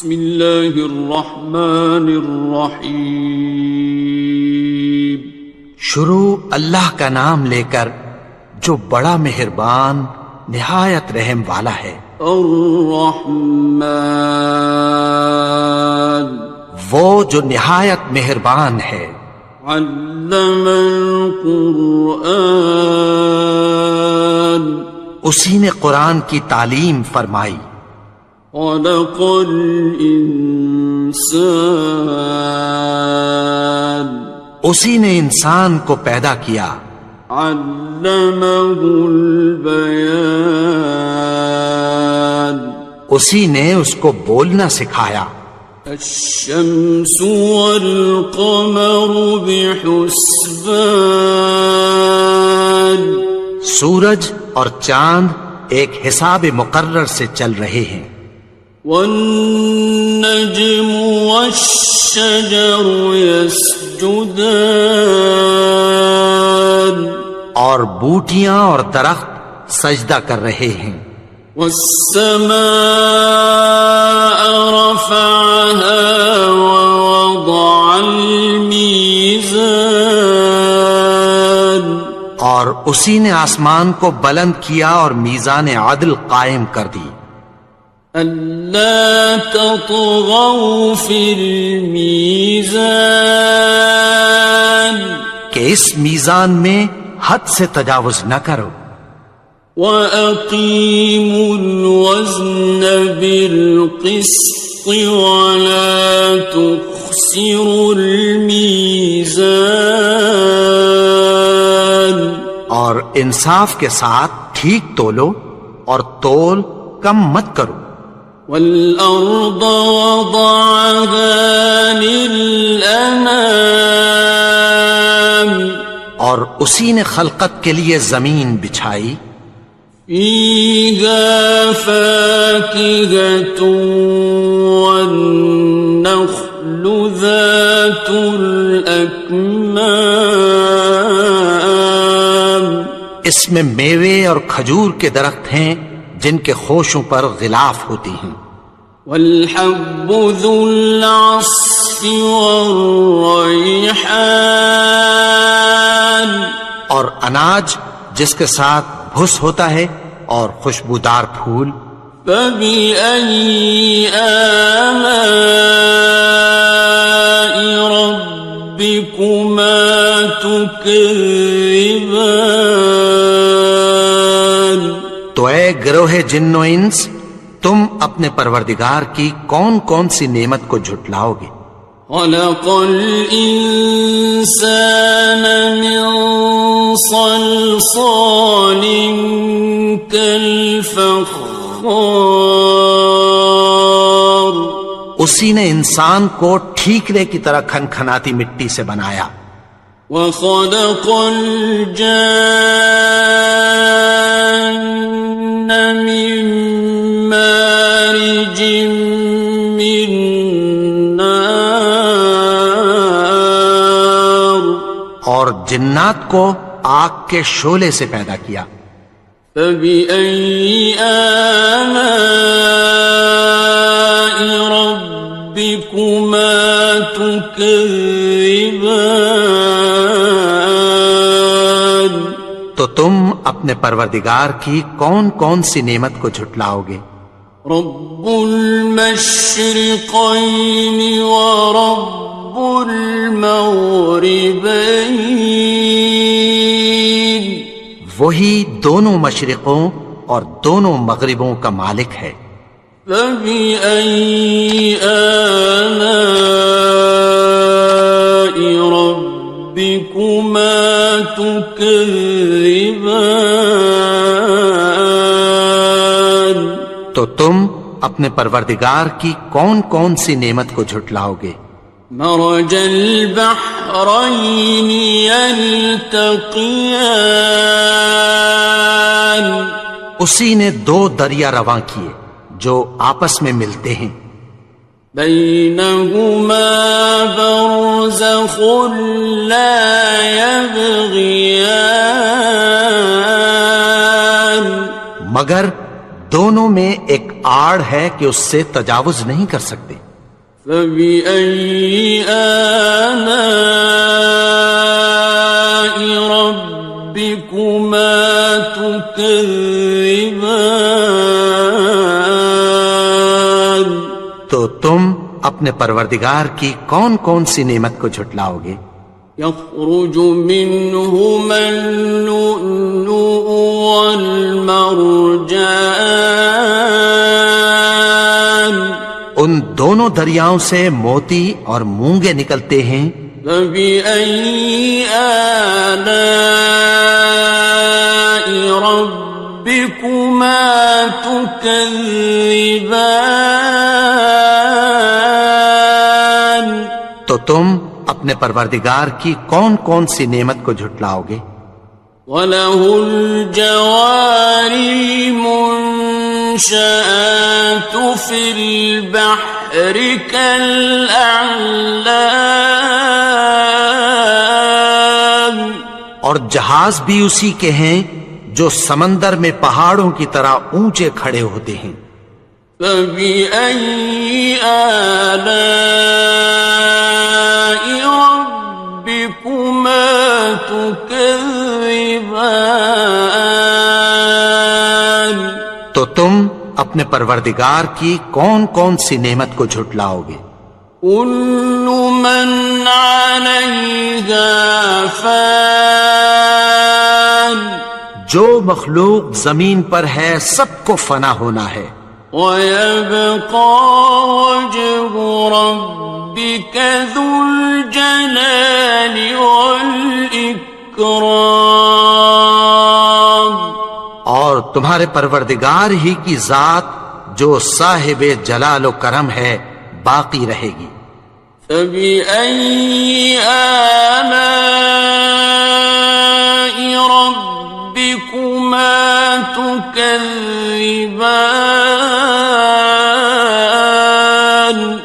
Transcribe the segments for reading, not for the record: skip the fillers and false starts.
بسم اللہ الرحمن الرحیم. شروع اللہ کا نام لے کر جو بڑا مہربان نہایت رحم والا ہے. الرحمن وہ جو نہایت مہربان ہے. علم القرآن اسی نے قرآن کی تعلیم فرمائی. خلق الانسان اسی نے انسان کو پیدا کیا. علمہ البیان اسی نے اس کو بولنا سکھایا. الشمس والقمر بحسبان سورج اور چاند ایک حساب مقرر سے چل رہے ہیں. والنجم والشجر يسجدان اور بوٹیاں اور درخت سجدہ کر رہے ہیں. والسماء رفعها ووضع الميزان اور اسی نے آسمان کو بلند کیا اور میزان عدل قائم کر دی. ألا تطغوا في الميزان کہ اس میزان میں حد سے تجاوز نہ کرو. وَأَقِيمُوا الْوَزْنَ بِالْقِسْطِ وَلَا تُخْسِرُوا الْمِيزَانَ اور انصاف کے ساتھ ٹھیک تولو اور تول کم مت کرو. وَالْأَرْضَ وَضَعَهَا لِلْأَنَامِ اور اسی نے خلقت کے لیے زمین بچھائی. فِيهَا فَاكِهَةٌ وَالنَّخْلُ ذَاتُ الْأَكْمَامِ اس میں میوے اور کھجور کے درخت ہیں جن کے خوشوں پر غلاف ہوتی ہیں. وَالْحَبُّ ذُو الْعَصْفِ وَالرَّيْحَانِ اور اناج جس کے ساتھ بھس ہوتا ہے اور خوشبودار پھول. فَبِأَيِّ آلَاءِ رَبِّكُمَا تُكَذِّبَانِ تو اے گروہ جن و انس تم اپنے پروردگار کی کون کون سی نعمت کو جھٹلاؤ گے. خَلَقَ الْإِنسَانَ مِنْ صَلْصَالٍ كَالْفَخَّارِ اسی نے انسان کو ٹھیکرے کی طرح کھنکھناتی مٹی سے بنایا. وَخَلَقَ الْجَانَّ مِن مَّارِجٍ مِّن نَّارٍ اور جنات کو آگ کے شعلے سے پیدا کیا. فَبِأَيِّ آلَاءِ رَبِّكُمَا تُكَذِّبَانِ تو تم اپنے پروردگار کی کون کون سی نعمت کو جھٹلاؤ گے. رب المشرقین ورب المغربین وہی دونوں مشرقوں اور دونوں مغربوں کا مالک ہے. فَبِأَيِّ آلَاءِ رَبِّكُمَا تُكَذِّبَانِ تو تم اپنے پروردگار کی کون کون سی نعمت کو جھٹلاؤ گے. مرج البحرین یلتقیان اسی نے دو دریا رواں کیے جو آپس میں ملتے ہیں. بینہما برزخ لا یبغیان مگر دونوں میں ایک آڑ ہے کہ اس سے تجاوز نہیں کر سکتے۔ فبأي آلاء ربكما تكذبان؟ تو تم اپنے پروردگار کی کون کون سی نعمت کو جھٹلاؤ گے؟ يخرج منهما اللؤلؤ والمرجان، ان دونوں دریاؤں سے موتی اور مونگے نکلتے ہیں۔ فبأي آلاء ربكما تكذبان؟ تو تم اپنے پروردگار کی کون کون سی نعمت کو جھٹلاؤ گے؟ وَلَهُ الْجَوَارِ الْمُنشَآتُ فِي الْبَحْرِ كَالْأَعْلَامِ، اور جہاز بھی اسی کے ہیں جو سمندر میں پہاڑوں کی طرح اونچے کھڑے ہوتے ہیں۔ فَبِأَيِّ آلَاءِ رَبِّكُمَا تُكَذِّبَانِ؟ تو تم اپنے پروردگار کی کون کون سی نعمت کو جھٹلاؤ گے؟ كُلُّ مَنْ عَلَيْهَا فَانٍ، جو مخلوق زمین پر ہے سب کو فنا ہونا ہے۔ وَيَبْقَى وَجْهُ رَبِّكَ ذُو الْجَلَالِ وَالْإِكْرَامِ، اور تمہارے پروردگار ہی کی ذات جو صاحب جلال و کرم ہے باقی رہے گی۔ فَبِأَيِّ آلَاءِ رَبِّكُمَا تُكَذِّبَانِ؟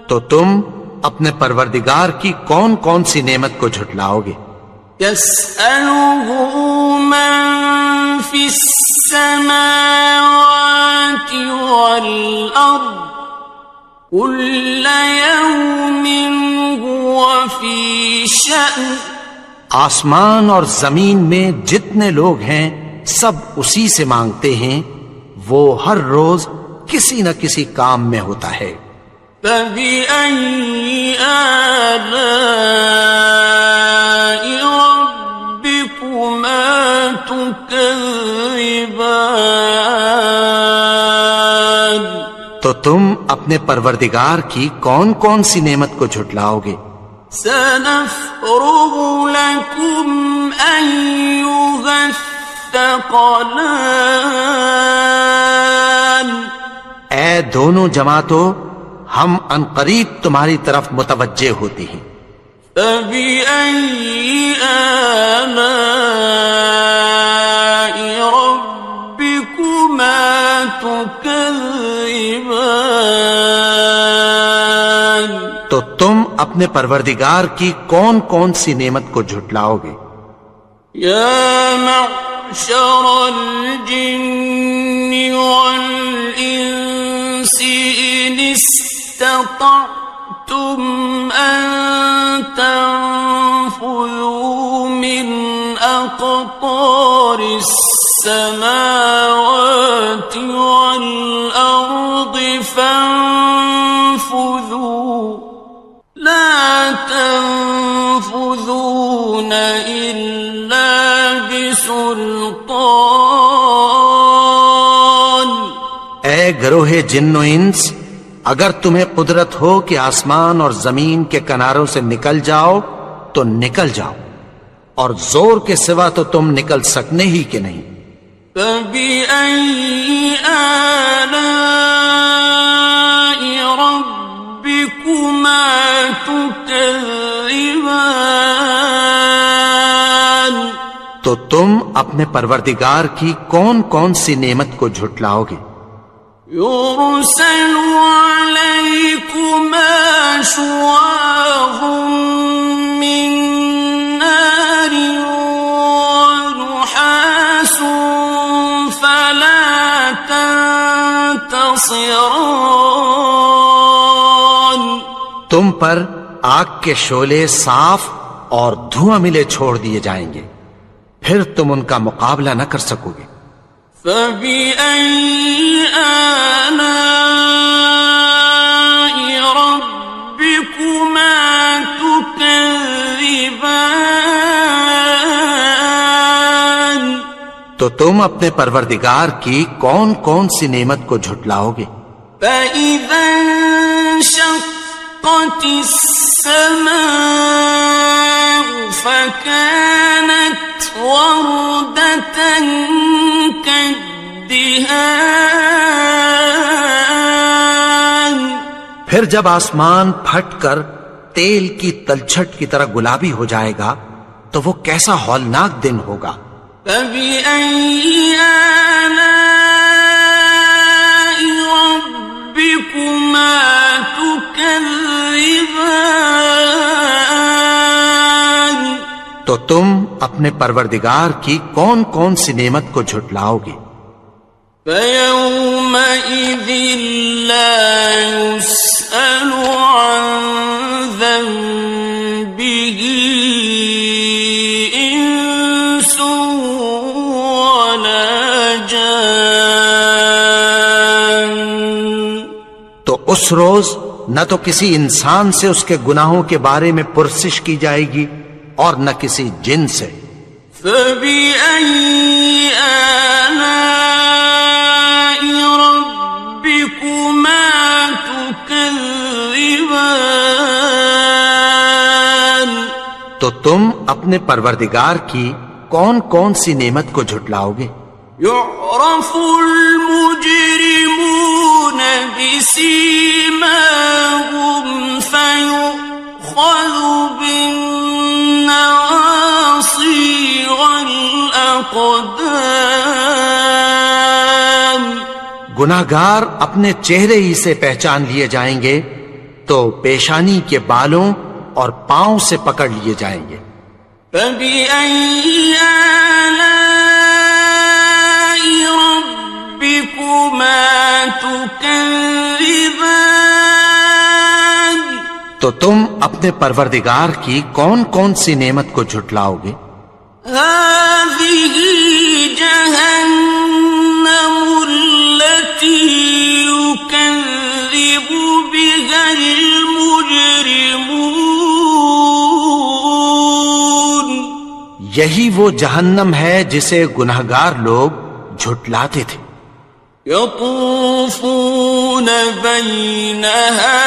تو تم اپنے پروردگار کی کون کون سی نعمت کو جھٹلاؤ گے؟ يَسْأَلُهُ مَن فِي السَّمَاوَاتِ وَالْأَرْضِ كُلَّ يَوْمٍ هُوَ فِي شَأْنٍ، آسمان اور زمین میں جتنے لوگ ہیں سب اسی سے مانگتے ہیں، وہ ہر روز کسی نہ کسی کام میں ہوتا ہے۔ فَبِأَيِّ آلَاءِ رَبِّكُمَا تُكَذِّبَانِ؟ تو تم اپنے پروردگار کی کون کون سی نعمت کو جھٹلاؤ گے؟ سَنَفْرُغُ لَكُمْ أَيُّهَ الثَّقَلَانِ، اے دونوں جماعتوں، ہم عنقریب تمہاری طرف متوجہ ہوتے ہیں۔ فَبِأَيِّ آلَاءِ رَبِّكُمَا تُكَذِّبَانِ؟ تو تم اپنے پروردگار کی کون کون سی نعمت کو جھٹلاؤ گے؟ يَا مَعْشَرَ الْجِنِّ وَالْإِنسِ إِنِ اسْتَطَعْتُمْ أَن تَنفُذُوا مِنْ أَقْطَارِ السَّمَاوَاتِ وَالْأَرْضِ فَانفُذُوا لَا تَنفُذُونَ إِلَّا بِسُلْطَانٍ۔ اے گروہ جن و انس، اگر تمہیں قدرت ہو کہ آسمان اور زمین کے کناروں سے نکل جاؤ تو نکل جاؤ، اور زور کے سوا تو تم نکل سکنے ہی کہ نہیں۔ فَبِأَيِّ آلَاءِ رَبِّكُمَا تُكَذِّبَانِ؟ تو تم اپنے پروردگار کی کون کون سی نعمت کو جھٹلاؤ گے؟ يُرْسَلُ عَلَيْكُمَا شُوَاظٌ مِّن نَّارٍ وَنُحَاسٌ فَلَا تَنتَصِرَانِ؟ تم پر آگ کے شعلے صاف اور دھواں ملے چھوڑ دیے جائیں گے، پھر تم ان کا مقابلہ نہ کر سکو گے۔ فَبِأَيِّ آلَاءِ رَبِّكُمَا تُكَذِّبَانِ؟ تو تم اپنے پروردگار کی کون کون سی نعمت کو جھٹلاؤ گے؟ فَإِذَا انشَقَّتِ السَّمَاءُ فَكَانَتْ وَرْدَةً كَالدِّهَانِ، پھر جب آسمان پھٹ کر تیل کی تلچھٹ کی طرح گلابی ہو جائے گا تو وہ کیسا ہولناک دن ہوگا۔ فَبِأَيِّ آلَاءِ رَبِّكُمَا تُكَذِّبَانِ؟ تو تم اپنے پروردگار کی کون کون سی نعمت کو جھٹلاؤ گے؟ فَيَوْمَئِذٍ لَا يُسْأَلُ عَنْ ذَنبِهِ إِنسٌ وَلَا جَانٌ۔ تو اس روز نہ تو کسی انسان سے اس کے گناہوں کے بارے میں پرسش کی جائے گی اور نہ کسی جن سے۔ فَبِأَيِّ آلَاءِ رَبِّكُمَا تُكَذِّبَانِ؟ تو تم اپنے پروردگار کی کون کون سی نعمت کو جھٹلاؤ گے؟ يُعْرَفُ الْمُجْرِمُونَ بِسِيمَاهُمْ فَيُؤْخَذُ بِالنَّوَاصِي وَالْأَقْدَامِ۔ گناہگار اپنے چہرے ہی سے پہچان لیے جائیں گے تو پیشانی کے بالوں اور پاؤں سے پکڑ لیے جائیں گے۔ فَبِأَيِّ آلَاءِ رَبِّكُمَا تُكَذِّبَانِ؟ تو تم اپنے پروردگار کی کون کون سی نعمت کو جھٹلاؤ گے؟ هَٰذِهِ جَهَنَّمُ الَّتِي يُكَذِّبُ بِهَا الْمُجْرِمُونَ۔ یہی وہ جہنم ہے جسے گناہگار لوگ جھٹلاتے تھے۔ يَطُوفُونَ بَيْنَهَا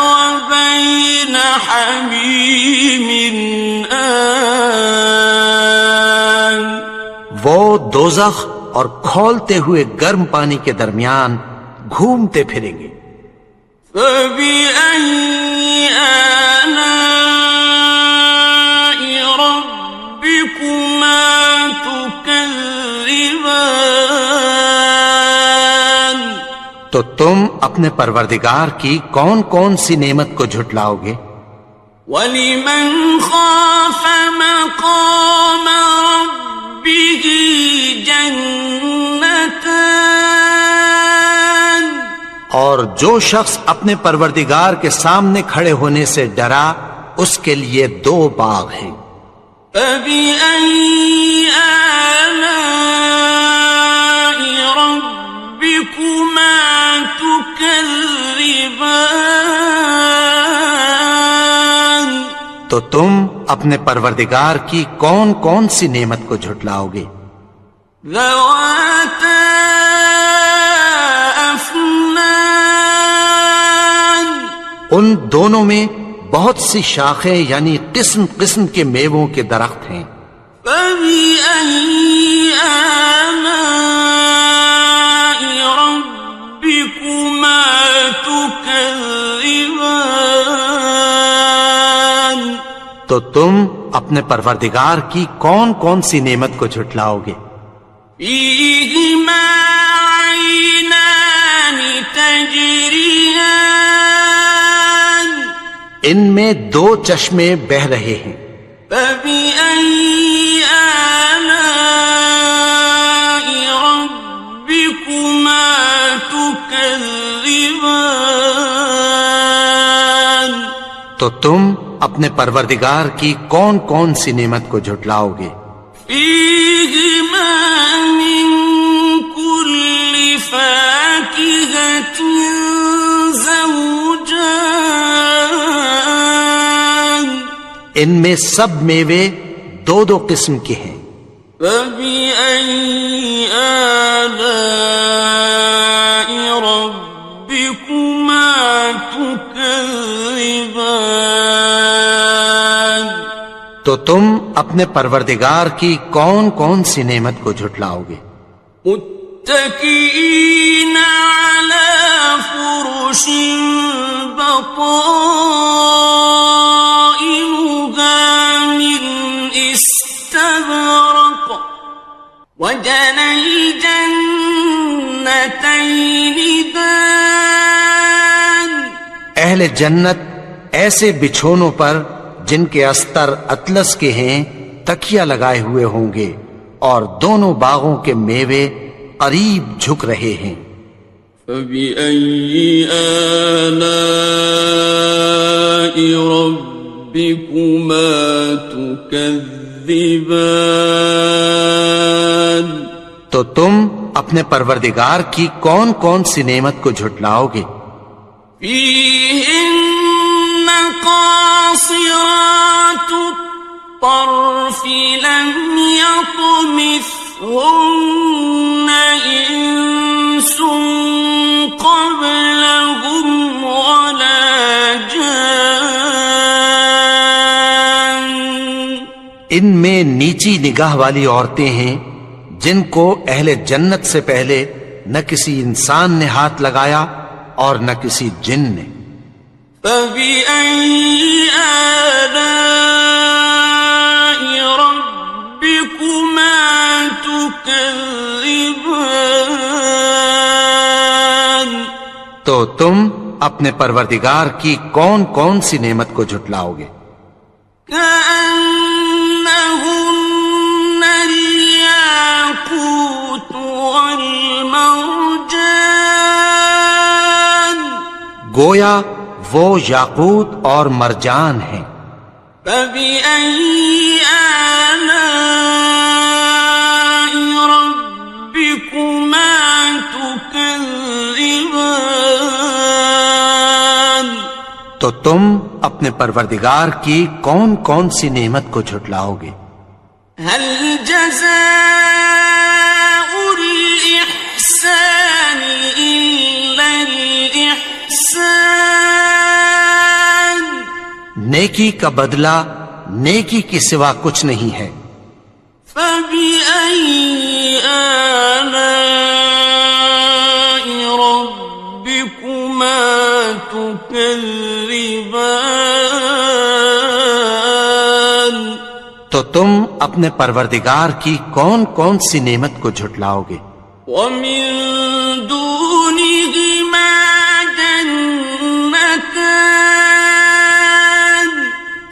وَبَيْنَ حَمِيمٍ آنٍ۔ وہ دوزخ اور کھولتے ہوئے گرم پانی کے درمیان گھومتے پھریں گے۔ فَبِأَيِّ آلَاءِ رَبِّكُمَا تُكَذِّبَانِ؟ تو تم اپنے پروردگار کی کون کون سی نعمت کو جھٹلاؤ گے؟ وَلِمَنْ خَافَ مَقَامَ رَبِّهِ جَنَّتَانِ؟ اور جو شخص اپنے پروردگار کے سامنے کھڑے ہونے سے ڈرا اس کے لیے 2 باغ ہیں۔ فَبِأَيِّ آلَاءِ رَبِّكُمَا تُكَذِّبَانِ؟ تو تم اپنے پروردگار کی کون کون سی نعمت کو جھٹلاؤ گے؟ ذَوَاتَا أَفْنَانٍ؟ ان دونوں میں بہت سی شاخیں یعنی قسم قسم کے میووں کے درخت ہیں۔ فَبِأَيِّ آلَاءِ رَبِّكُمَا تُكَذِّبَانِ؟ تو تم اپنے پروردگار کی کون کون سی نعمت کو جھٹلاؤ گے؟ فِيهِمَا عَيْنَانِ تَجْرِيَانِ؟ ان میں 2 چشمے بہ رہے ہیں۔ فَبِأَيِّ آلَاءِ رَبِّكُمَا تُكَذِّبَانِ؟ تو تم اپنے پروردگار کی کون کون سی نعمت کو جھٹلاؤ گے؟ فیہما من کل فاکہۃ زوجان، ان میں سب میوے دو دو قسم کے ہیں۔ فبأي آلاء ربكما تكذبان، تو تم اپنے پروردگار کی کون کون سی نعمت کو جھٹلاؤ گے؟ متكئين على فرش بطائنها من استبرق، وجنى الجنتين دان، اہل جنت ایسے بچھونوں پر جن کے استر اطلس کے ہیں تکیہ لگائے ہوئے ہوں گے، اور دونوں باغوں کے میوے قریب جھک رہے ہیں۔ فبأي آلاء ربكما تكذبان، تو تم اپنے پروردگار کی کون کون سی نعمت کو جھٹلاؤ گے؟ فيهن قاصرات الطرف لم يطمثهن إنس قبلهم ولا جان، ان میں نیچی نگاہ والی عورتیں ہیں جن کو اہل جنت سے پہلے نہ کسی انسان نے ہاتھ لگایا اور نہ کسی جن نے۔ فبأي آلاء ربكما تكذبان، تو تم اپنے پروردگار کی کون کون سی نعمت کو جھٹلاؤ گے؟ كأنهن الياقوت والمرجان، گویا وہ یاقوت اور مرجان ہیں۔ فبأي آلاء ربكما تكذبان، تو تم اپنے پروردگار کی کون کون سی نعمت کو جھٹلاؤ گے؟ هل جزاء الإحسان إلا الإحسان، نیکی کا بدلہ نیکی کے سوا کچھ نہیں ہے۔ فبأي آلاء ربكما تكذبان، تو تم اپنے پروردگار کی کون کون سی نعمت کو جھٹلاؤ گے؟ ومن دونهما جنتان،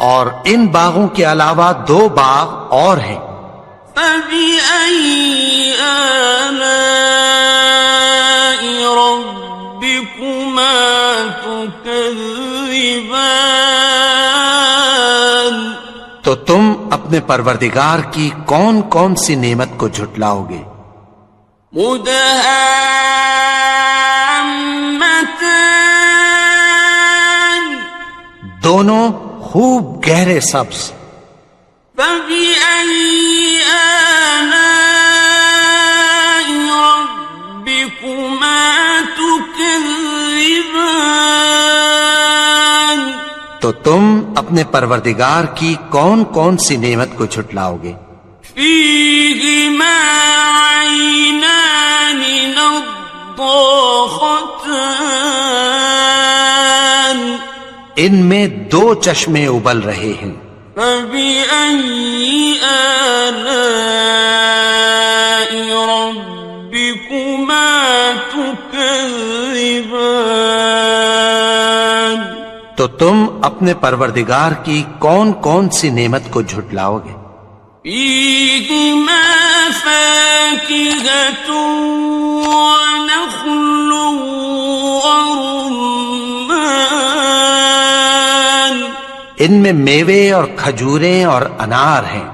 اور ان باغوں کے علاوہ دو باغ اور ہیں۔ فبأي آلاء ربكما تكذبان، تو تم اپنے پروردگار کی کون کون سی نعمت کو جھٹلاؤ گے؟ مدهامتان، دونوں خوب گہرے سبز۔ فبأي آلاء ربكما تكذبان، تو تم اپنے پروردگار کی کون کون سی نعمت کو جھٹلاؤ گے؟ فيهما عينان نضاختان، ان میں دو چشمے ابل رہے ہیں۔ فبأي آلاء ربكما تكذبان، تو تم اپنے پروردگار کی کون کون سی نعمت کو جھٹلاؤ گے؟ فيهما فاكهة ونخل ورمان، ان میں میوے اور کھجوریں اور انار ہیں۔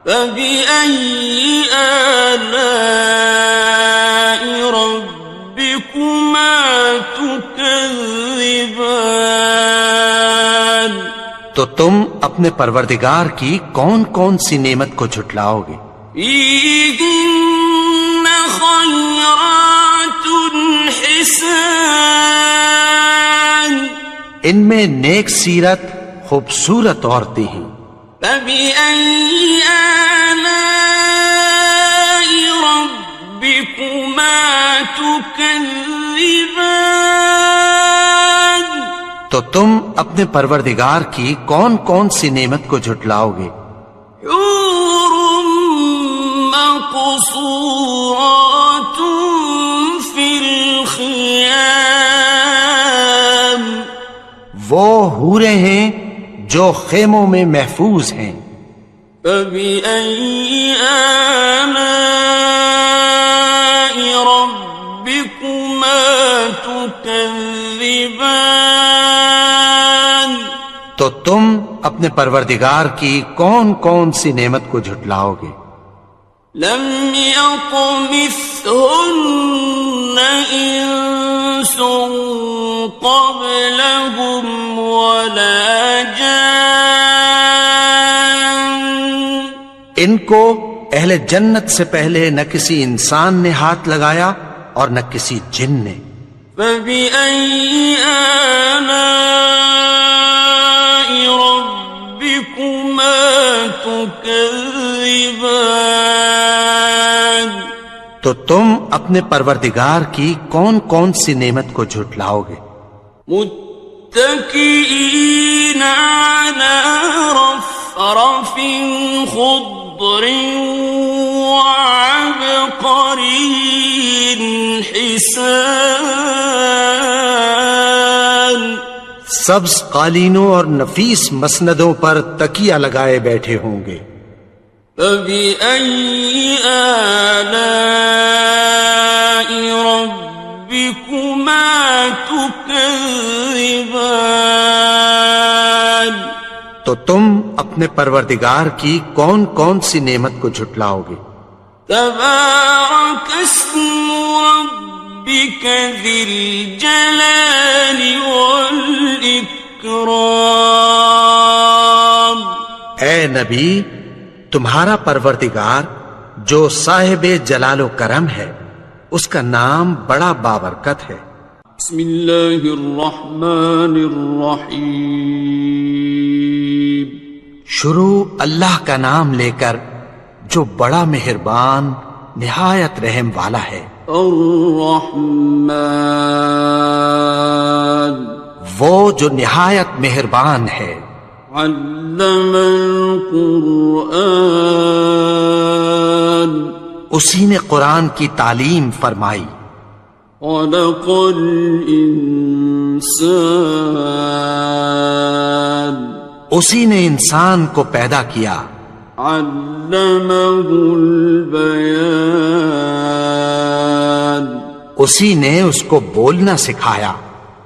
فبأي آلاء ربكما تكذبان؟ تو تم اپنے پروردگار کی کون کون سی نعمت کو جھٹلاؤ گے؟ فيهن خيرات حسان، ان میں نیک سیرت خوبصورت عورتیں ہیں۔ فبأي آلاء ربكما تكذبان؟ تو تم اپنے پروردگار کی کون کون سی نعمت کو جھٹلاؤ گے؟ حور مقصورات في الخيام، وہ حوریں ہیں جو خیموں میں محفوظ ہیں۔ فبأي آلاء ربكما تكذبان؟ تو تم اپنے پروردگار کی کون کون سی نعمت کو جھٹلاؤ گے؟ لم يطمثهن إنس قبلهم ولا جان، ان کو اہل جنت سے پہلے نہ کسی انسان نے ہاتھ لگایا اور نہ کسی جن نے۔ فبأي آلاء ربكما تكذبان؟ تو تم اپنے پروردگار کی کون کون سی نعمت کو جھٹلاؤ گے؟ متكئين على رفرف خضر وعبقري حسان، سبز قالینوں اور نفیس مسندوں پر تکیہ لگائے بیٹھے ہوں گے۔ فبأي آلاء ربكما تكذبان؟ تو تم اپنے پروردگار کی کون کون سی نعمت کو جھٹلاؤ گے؟ تبارك اسم ربك ذي الجلال والإكرام۔ اے نبی، تمہارا پروردگار جو صاحب جلال و کرم ہے، اس کا نام بڑا بابرکت ہے۔ بسم اللہ الرحمن الرحیم، شروع اللہ کا نام لے کر جو بڑا مہربان نہایت رحم والا ہے۔ الرحمن، وہ جو نہایت مہربان ہے۔ علم القرآن، اسی نے قرآن کی تعلیم فرمائی۔ خلق الانسان، اسی نے انسان کو پیدا کیا۔ علمہ البیان، اسی نے اس کو بولنا سکھایا۔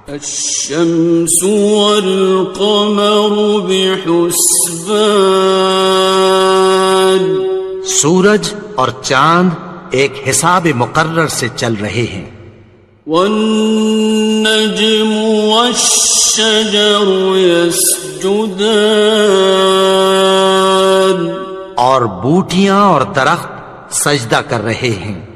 الشمس والقمر بحسبان، سورج اور چاند ایک حساب مقرر سے چل رہے ہیں۔ والنجم والشجر يسجدان، اور بوٹیاں اور درخت سجدہ کر رہے ہیں۔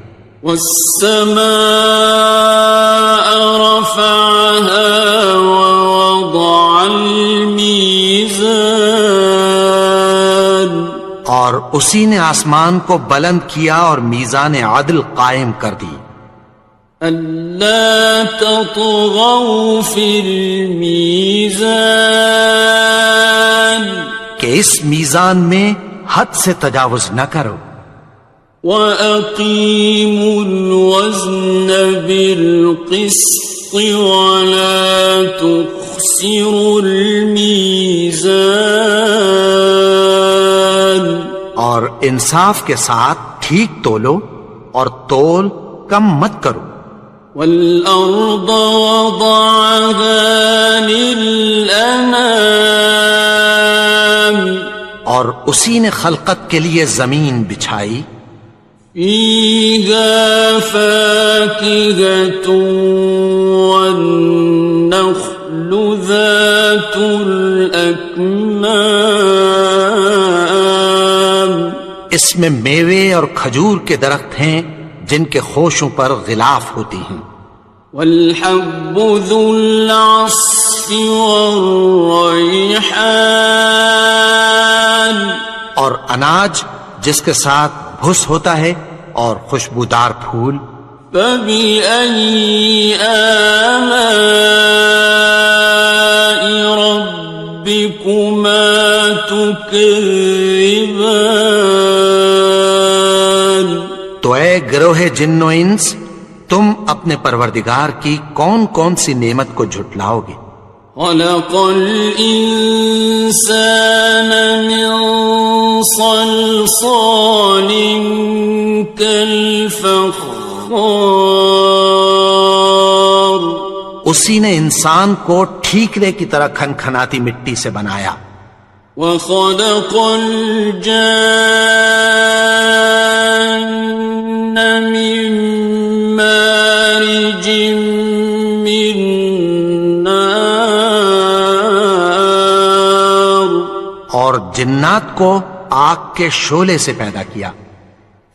والسماء رفعها ووضع الميزان، اور اسی نے آسمان کو بلند کیا اور میزان عدل قائم کر دی۔ ألا تطغوا في الميزان، کہ اس میزان میں حد سے تجاوز نہ کرو۔ وَأَقِيمُوا الْوَزْنَ بِالْقِسْطِ وَلَا تُخْسِرُوا الْمِيزَانَ، اور انصاف کے ساتھ ٹھیک تولو اور تول کم مت کرو۔ وَالْأَرْضَ وَضَعَهَا لِلْأَنَامِ، اور اسی نے خلقت کے لیے زمین بچھائی، فيها فاكهة والنخل ذات الأكمام، اس میں میوے اور کھجور کے درخت ہیں جن کے خوشوں پر غلاف ہوتی ہیں، والحب ذو العصف والریحان، اور اناج جس کے ساتھ بھس ہوتا ہے اور خوشبودار پھول، فبأي آلاء ربكما تكذبان۔ تو اے گروہ جن و انس، تم اپنے پروردگار کی کون کون سی نعمت کو جھٹلاؤ گے؟ خلق الإنسان من صلصال كالفخار، اسی نے انسان کو ٹھیکرے کی طرح کھنکھناتی مٹی سے بنایا، وخلق الجان من مارج من نار، اور جنات کو آگ کے شعلے سے پیدا کیا،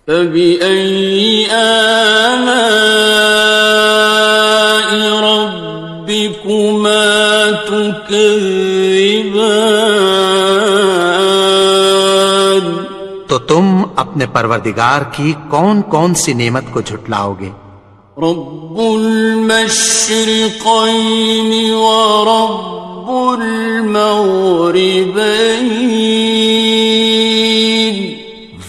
فبأي آلاء ربكما تكذبان۔ تو تم اپنے پروردگار کی کون کون سی نعمت کو جھٹلاؤ گے؟ رب المشرقين ورب المغربين،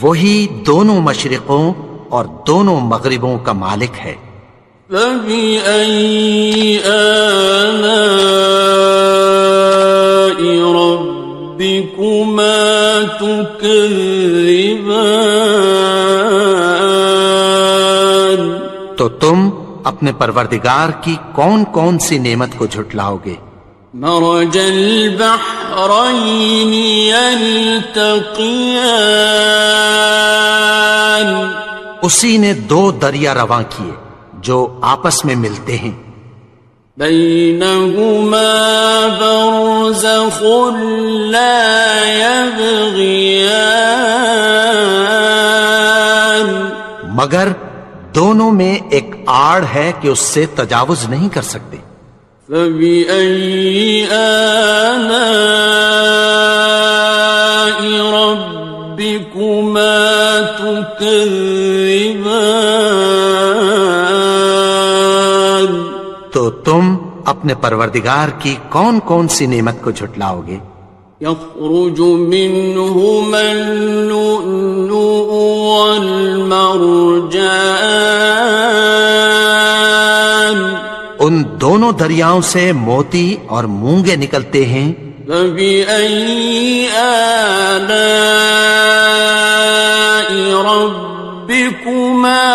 وہی دونوں مشرقوں اور دونوں مغربوں کا مالک ہے، فبأي آلاء ربكما تكذبان۔ تو تم اپنے پروردگار کی کون کون سی نعمت کو جھٹلاؤ گے؟ مرج البحرين يلتقيان، اسی نے دو دریا رواں کیے جو آپس میں ملتے ہیں، بينهما برزخ لا يبغيان، مگر دونوں میں ایک آڑ ہے کہ اس سے تجاوز نہیں کر سکتے، فبأي آلاء ربكما تكذبان۔ تو تم اپنے پروردگار کی کون کون سی نعمت کو جھٹلاؤ گے؟ يخرج منهما اللؤلؤ والمرجان، ان دونوں دریاؤں سے موتی اور مونگے نکلتے ہیں، فبأي آلاء ربكما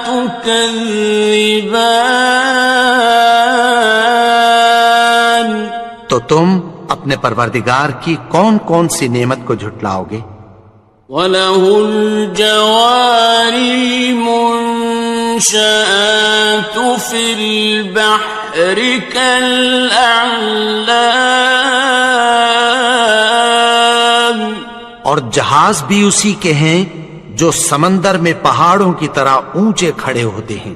تكذبان۔ تو تم اپنے پروردگار کی کون کون سی نعمت کو جھٹلاؤ گے؟ وَلَهُ الْجَوَارِ الْمُنشَآتُ فِي الْبَحْرِ كَالْأَعْلَامِ، اور جہاز بھی اسی کے ہیں جو سمندر میں پہاڑوں کی طرح اونچے کھڑے ہوتے ہیں،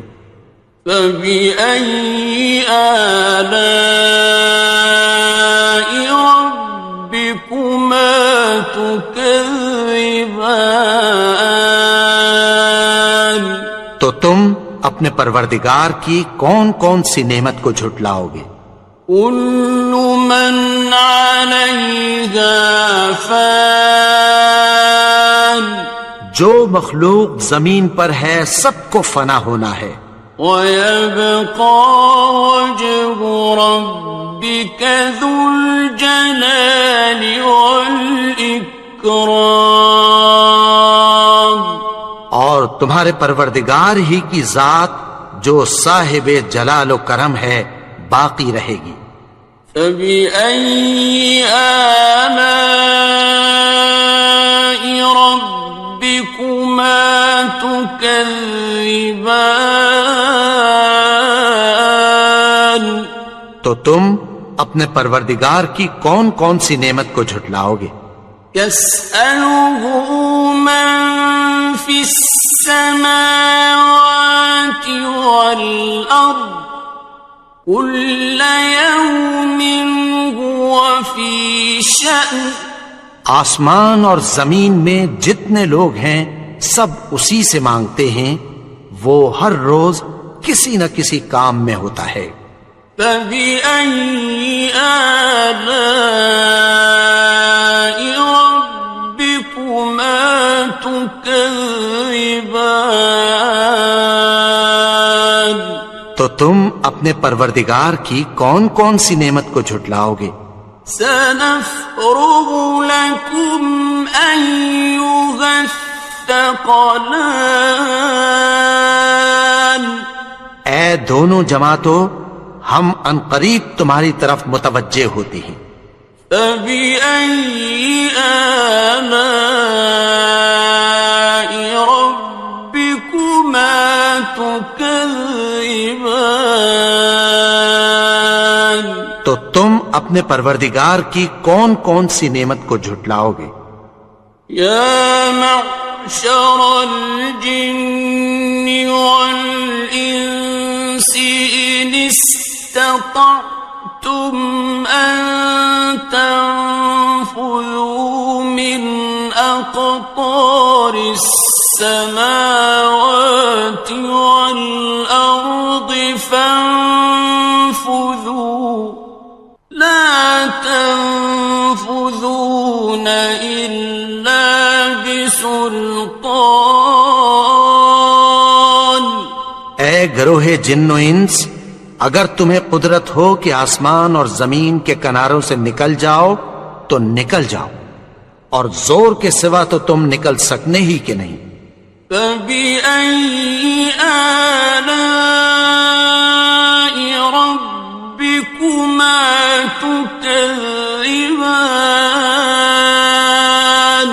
فَبِأَيِّ آلَاءِ رَبِّكُمَا تُكَذِّبَانِ۔ تو تم اپنے پروردگار کی کون کون سی نعمت کو جھٹلاؤ گے؟ كل من عليها فان، جو مخلوق زمین پر ہے سب کو فنا ہونا ہے، ويبقى وجه ربك ذو الجلال والإكرام، اور تمہارے پروردگار ہی کی ذات جو صاحب جلال و کرم ہے باقی رہے گی۔ فبأي آلاء تكذبان تو تم اپنے پروردگار کی کون کون سی نعمت کو جھٹلاؤ گے؟ يسأله من في السماوات والأرض كل يوم هو في شأن آسمان اور زمین میں جتنے لوگ ہیں سب اسی سے مانگتے ہیں، وہ ہر روز کسی نہ کسی کام میں ہوتا ہے۔ فبأي آلاء ربكما تكذبان تو تم اپنے پروردگار کی کون کون سی نعمت کو جھٹلاؤ گے؟ سنفرغ لكم أيها الثقلان اے دونوں جماعتوں، ہم عنقریب تمہاری طرف متوجہ ہوتے ہیں۔ فبأي آلاء ربكما تكذبان تو تم اپنے پروردگار کی کون کون سی نعمت کو جھٹلاؤ گے؟ يا معشر الجن والإنس إن استطعتم أن تنفذوا من أقطار السماوات والأرض فانفذوا لا تنفذون إلا بسلطان اے گروہ جن و انس، اگر تمہیں قدرت ہو کہ آسمان اور زمین کے کناروں سے نکل جاؤ تو نکل جاؤ، اور زور کے سوا تو تم نکل سکنے ہی کہ نہیں۔ فبأي آلاء ربكما تكذبان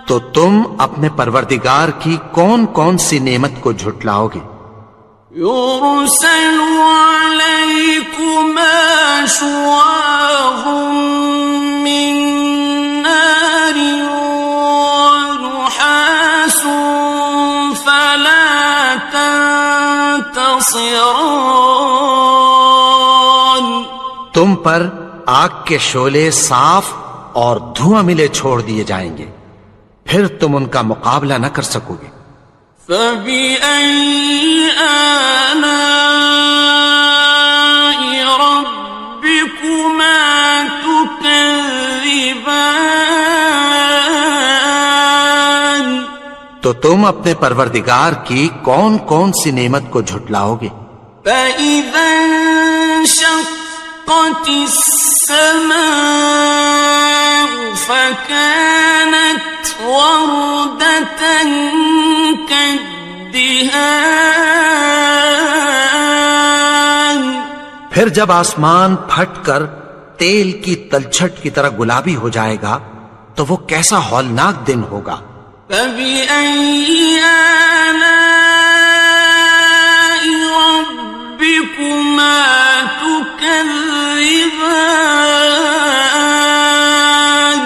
تو تم اپنے پروردگار کی کون کون سی نعمت کو جھٹلاؤ گے؟ يرسل عليكما شواظ من نار ونحاس فلا تنتصران تم پر آگ کے شعلے صاف اور دھواں ملے چھوڑ دیے جائیں گے، پھر تم ان کا مقابلہ نہ کر سکو گے۔ فبأي آلاء ربكما تكذبان تو تم اپنے پروردگار کی کون کون سی نعمت کو جھٹلاؤ گے؟ فإذا انشقت السماء فكانت وردة كالدهان پھر جب آسمان پھٹ کر تیل کی تلچھٹ کی طرح گلابی ہو جائے گا تو وہ کیسا ہولناک دن ہوگا۔ فبأي آلاء ربكما تكذبان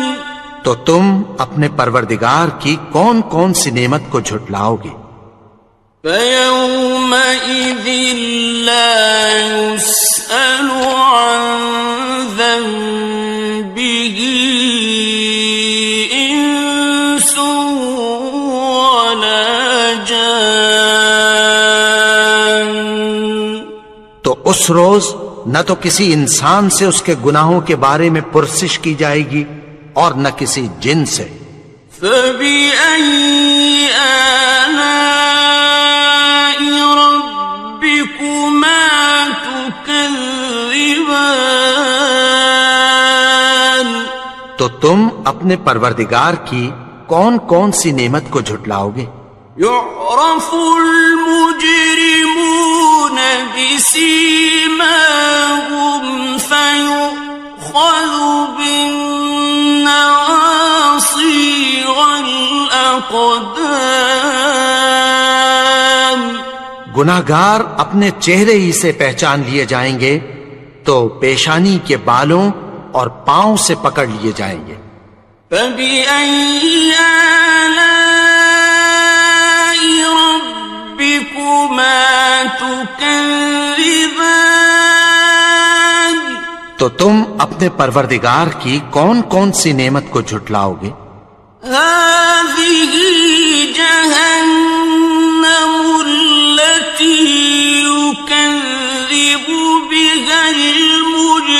تو تم اپنے پروردگار کی کون کون سی نعمت کو جھٹلاؤ گے؟ فيومئذ لا يسأل عن ذنبه إنس ولا جان تو اس روز نہ تو کسی انسان سے اس کے گناہوں کے بارے میں پرسش کی جائے گی اور نہ کسی جن سے۔ فبأي آلاء ربكما تكذبان تو تم اپنے پروردگار کی کون کون سی نعمت کو جھٹلاؤ گے؟ يعرف المجرمون بسيماهم فيؤخذ بالنواصي والأقدام گناہگار اپنے چہرے ہی سے پہچان لیے جائیں گے تو پیشانی کے بالوں اور پاؤں سے پکڑ لیے جائیں گے۔ فَبِأَيِّ آلَاءِ رَبِّكُمَا تُكَذِّبَانِ؟ تو تم اپنے پروردگار کی کون کون سی نعمت کو جھٹلاؤ گے؟ هَٰذِهِ جَهَنَّمُ الَّتِي يُكَذِّبُ بِهَا الْمُجْرِمُونَ۔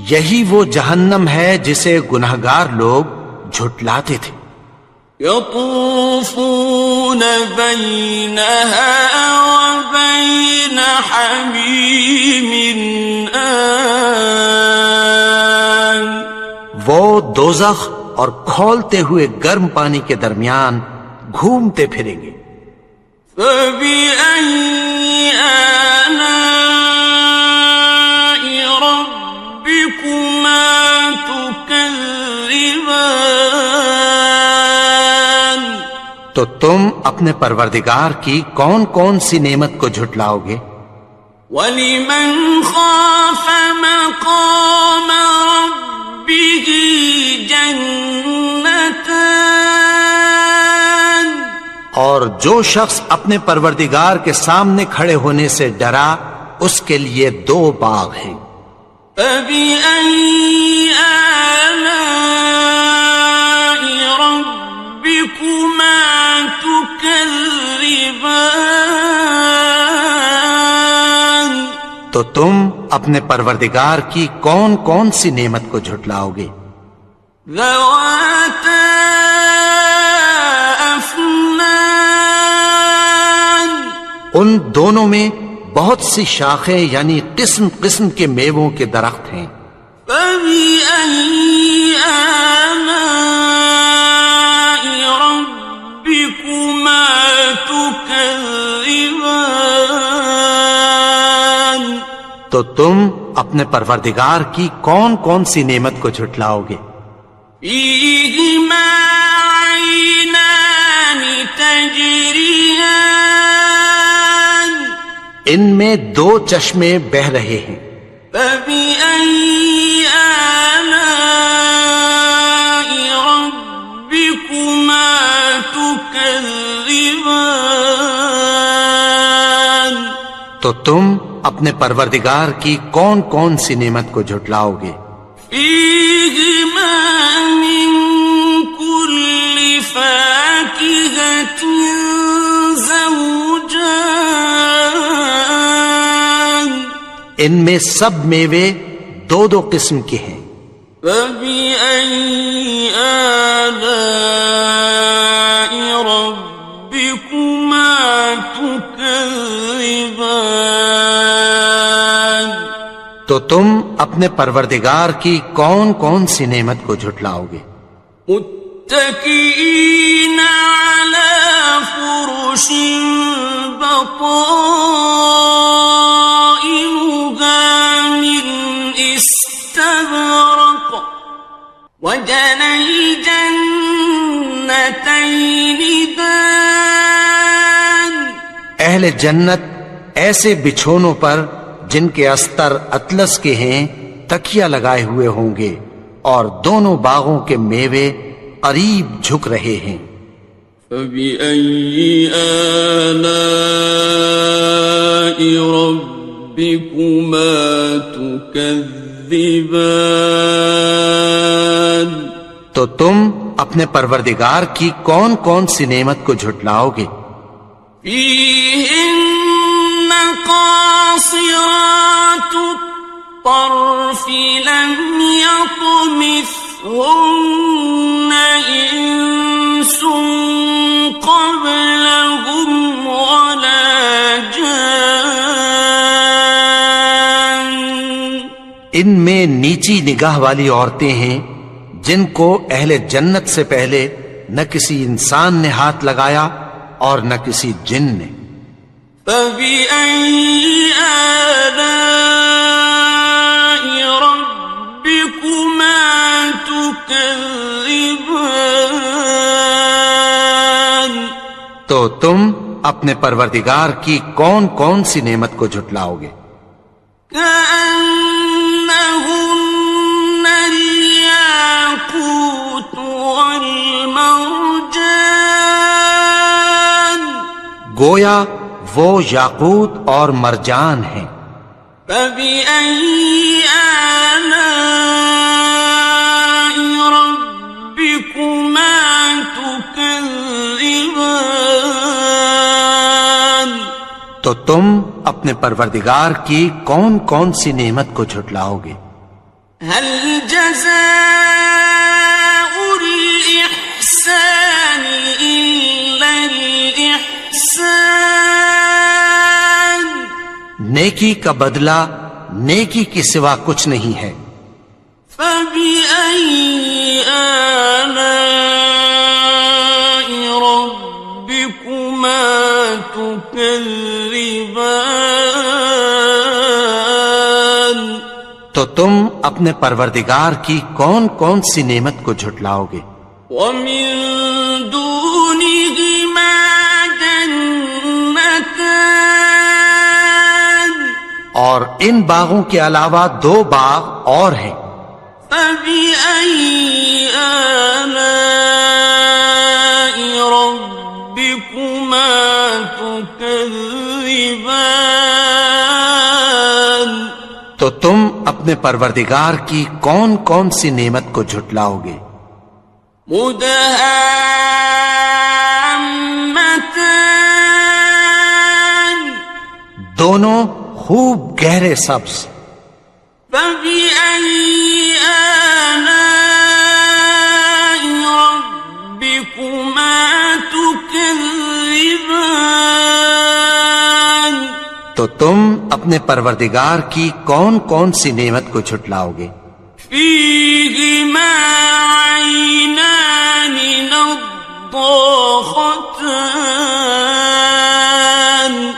یہی وہ جہنم ہے جسے گناہگار لوگ جھٹلاتے تھے۔ يطوفون بينها وبين حميم آن۔ وہ دوزخ اور کھولتے ہوئے گرم پانی کے درمیان گھومتے پھریں گے۔ فَبِأَيِّ آلَاءِ رَبِّكُمَا تُكَذِّبَانِ؟ تو تم اپنے پروردگار کی کون کون سی نعمت کو جھٹلاؤ گے؟ وَلِمَنْ خَافَ مَقَامَ رَبِّهِ جَنَّتَانِ؟ اور جو شخص اپنے پروردگار کے سامنے کھڑے ہونے سے ڈرا اس کے لیے 2 باغ ہیں۔ فَبِأَيِّ آلَاءِ رَبِّكُمَا تُكَذِّبَانِ؟ تو تم اپنے پروردگار کی کون کون سی نعمت کو جھٹلاؤ گے؟ ذَوَاتَا أَفْنَانٍ؟ ان دونوں میں بہت سی شاخیں یعنی قسم قسم کے میووں کے درخت ہیں۔ فَبِأَيِّ آلَاءِ رَبِّكُمَا تُكَذِّبَانِ؟ تو تم اپنے پروردگار کی کون کون سی نعمت کو جھٹلاؤ گے؟ فِيهِمَا عَيْنَانِ تَجْرِيَانِ؟ ان میں 2 چشمے بہ رہے ہیں۔ فَبِأَيِّ آلَاءِ رَبِّكُمَا تُكَذِّبَانِ؟ تو تم اپنے پروردگار کی کون کون سی نعمت کو جھٹلاؤ گے؟ فِيهِمَا مِن كُلِّ فَاكِهَةٍ زَوْجَانِ؟ ان میں سب میوے 2 قسم کے ہیں۔ فَبِأَيِّ آلَاءِ رَبِّكُمَا تُكَذِّبَانِ؟ تو تم اپنے پروردگار کی کون کون سی نعمت کو جھٹلاؤ گے؟ متكئين على فرش بطائنها من استبرق وجنى الجنتين دان۔ اہل جنت ایسے بچھونوں پر جن کے استر اطلس کے ہیں تکیہ لگائے ہوئے ہوں گے اور دونوں باغوں کے میوے قریب جھک رہے ہیں۔ فَبِأَيِّ آلَاءِ رَبِّكُمَا تُكَذِّبَانِ؟ تو تم اپنے پروردگار کی کون کون سی نعمت کو جھٹلاؤ گے؟ فِيهِنَّ قَاصِرَاتُ الطَّرْفِ لَمْ يَطْمِثْهُنَّ إِنسٌ قَبْلَهُمْ وَلَا جَانٌّ۔ ان میں نیچی نگاہ والی عورتیں ہیں جن کو اہل جنت سے پہلے نہ کسی انسان نے ہاتھ لگایا اور نہ کسی جن نے۔ فَبِأَيِّ آلَاءِ رَبِّكُمَا تُكَذِّبَانِ؟ تو تم اپنے پروردگار کی کون کون سی نعمت کو جھٹلاؤ گے؟ كأنهن الياقوت والمرجان گویا وہ یاقوت اور مرجان ہیں۔ فبأي آلاء ربكما تكذبان تو تم اپنے پروردگار کی کون کون سی نعمت کو جھٹلاؤ گے؟ هل جزاء الإحسان إلا الإحسان نیکی کا بدلہ نیکی کے سوا کچھ نہیں ہے۔ فبأي آلاء ربكما تكذبان تو تم اپنے پروردگار کی کون کون سی نعمت کو جھٹلاؤ گے؟ ومن دونهما جنتان اور ان باغوں کے علاوہ دو باغ اور ہیں۔ فبأي آلاء ربكما تكذبان تو تم اپنے پروردگار کی کون کون سی نعمت کو جھٹلاؤ گے؟ مدهامتان دونوں خوب گہرے سبز۔ فبأي آلاء ربكما تكذبان تو تم اپنے پروردگار کی کون کون سی نعمت کو جھٹلاؤ گے؟ فيهما عينان نضاختان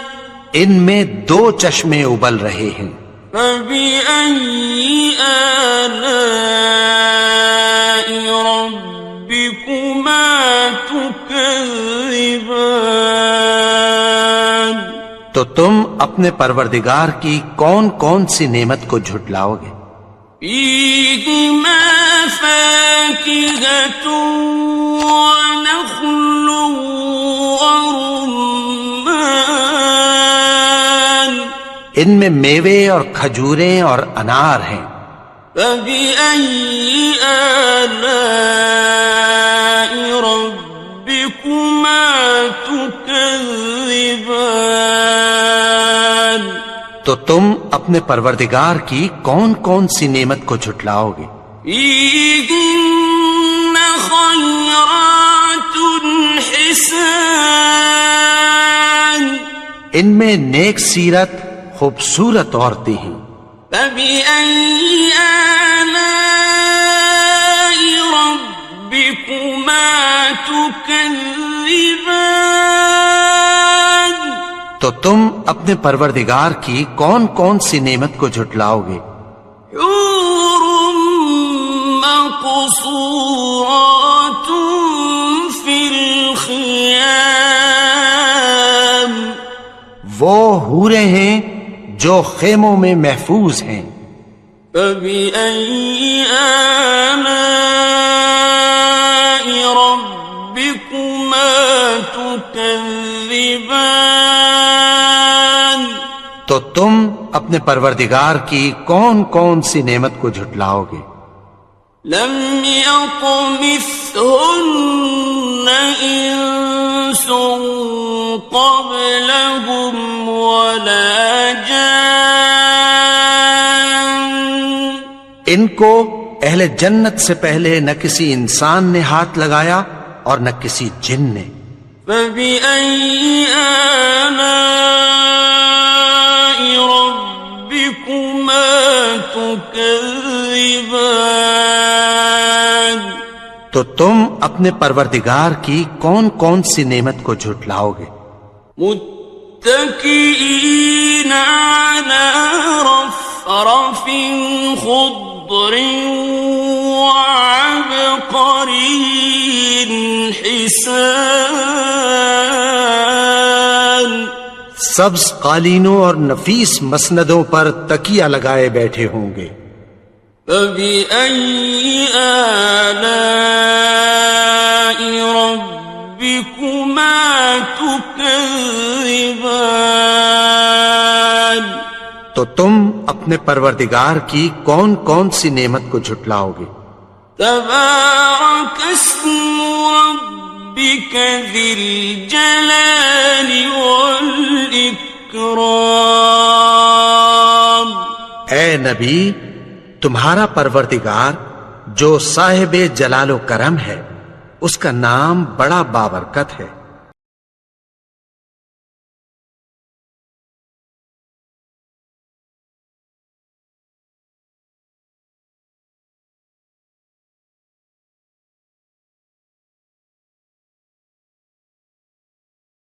ان میں دو چشمے ابل رہے ہیں۔ فبأي آلاء ربكما تكذبان تو تم اپنے پروردگار کی کون کون سی نعمت کو جھٹلاؤ گے؟ فيهما فاكهة ونخل ورمان ان میں میوے اور کھجوریں اور انار ہیں۔ فبأي آلاء ربكما تكذبان تو تم اپنے پروردگار کی کون کون سی نعمت کو جھٹلاؤ گے؟ فيهن خيرات حسان ان میں نیک سیرت خوبصورت عورتیں ہیں۔ فبأي آلاء ربكما تكذبان تو تم اپنے پروردگار کی کون کون سی نعمت کو جھٹلاؤ گے؟ حور مقصورات في الخيام وہ حوریں ہیں جو خیموں میں محفوظ ہیں۔ فبأي آلاء ربكما تكذبان تو تم اپنے پروردگار کی کون کون سی نعمت کو جھٹلاؤ گے؟ لم يطمثهن إنس قبلهم ولا جان ان کو اہل جنت سے پہلے نہ کسی انسان نے ہاتھ لگایا اور نہ کسی جن نے۔ فبأي آلاء ربكما تكذبان تو تم اپنے پروردگار کی کون کون سی نعمت کو جھٹلاؤ گے؟ متكئين على رفرف خضر وعبقري حسان سبز قالینوں اور نفیس مسندوں پر تکیہ لگائے بیٹھے ہوں گے. فَبِأَيِّ آلَاءِ رَبِّكُمَا تُكَذِّبَانِ تو تم اپنے پروردگار کی کون کون سی نعمت کو جھٹلاؤ گے؟ تبارک اسم ربک ذی الجلال والاکرام. اے نبی، تمہارا پروردگار جو صاحب جلال و کرم ہے، اس کا نام بڑا بابرکت ہے.